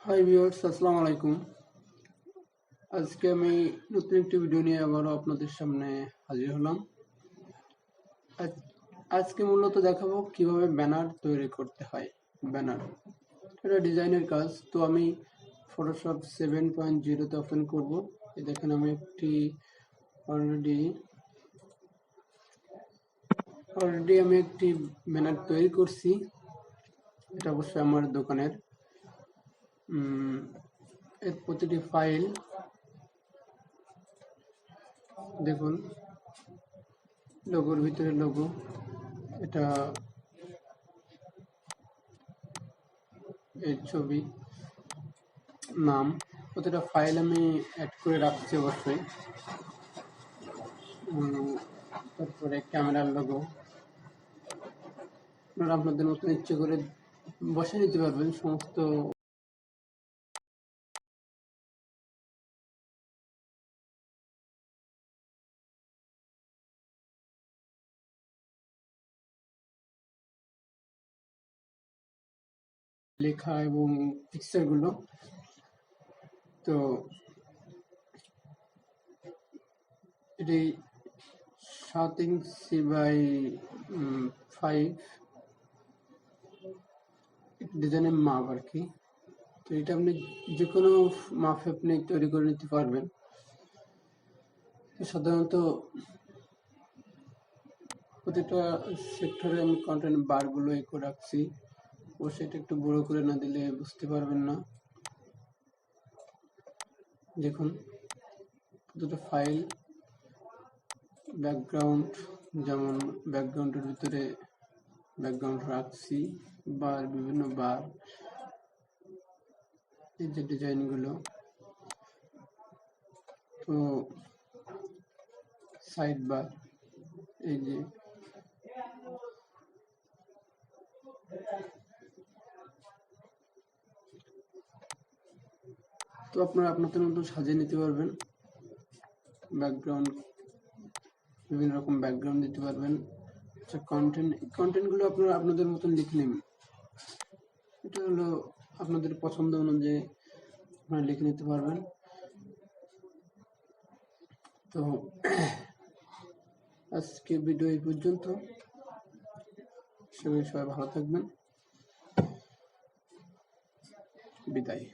Hi viewers, আসসালামু আলাইকুম। আজকে আমি নতুন একটি ভিডিও নিয়ে আবারও আপনাদের সামনে হাজির হলাম। আজ- আজকে মূলত দেখাবো কিভাবে ব্যানার তৈরি করতে হয়। ব্যানার এটা ডিজাইনের কাজ। তো আমি ফটোশপ 7.0-তে ওপেন করব। এই দেখেন আমি অলরেডি আমি একটি ব্যানার তৈরি করছি। এটা অবশ্যই আমার দোকানের। এর প্রতিটি ফাইল দেখুন, লোগোর ভিতরে লোগো, এটা এই ছবি, নাম, প্রতিটা ফাইল আমি অ্যাড করে রাখছি অবশ্যই। তারপরে ক্যামেরার লোগো আপনারা আপনাদের মতন ইচ্ছে করে বসে নিতে পারবেন। সমস্ত লেখা এবং পিকচারগুলো। তো এটি 7 ইঞ্চি বাই 5 ডিজাইনের মাপ আর কি। তো এটা আপনি যে কোনো মাপে আপনি তৈরি করে নিতে পারবেন। সাধারণত প্রতিটা সেক্টরে আমি কন্টেন্ট বারগুলো করে রাখছি। ও সেটা একটু বড় করে না দিলে বুঝতে পারবেন না। দেখুন, দুটো ফাইল, ব্যাকগ্রাউন্ড, যেমন ব্যাকগ্রাউন্ডের ভিতরে ব্যাকগ্রাউন্ড রাখছি, বার, বিভিন্ন বার, এই যে ডিজাইনগুলো। তো সাইড বার, এই যে তো আপনারা আপনাদের মতো সাজিয়ে নিতে পারবেন। ব্যাকগ্রাউন্ড, বিভিন্ন রকম ব্যাকগ্রাউন্ড দিতে পারবেন। আচ্ছা, কন্টেন্টগুলো আপনারা আপনাদের মতন লিখে নেবেন। এটা হলো আপনাদের পছন্দ অনুযায়ী আপনারা লিখে নিতে পারবেন। তো আজকে ভিডিও এই পর্যন্ত। সবাই ভালো থাকবেন। বিদায়।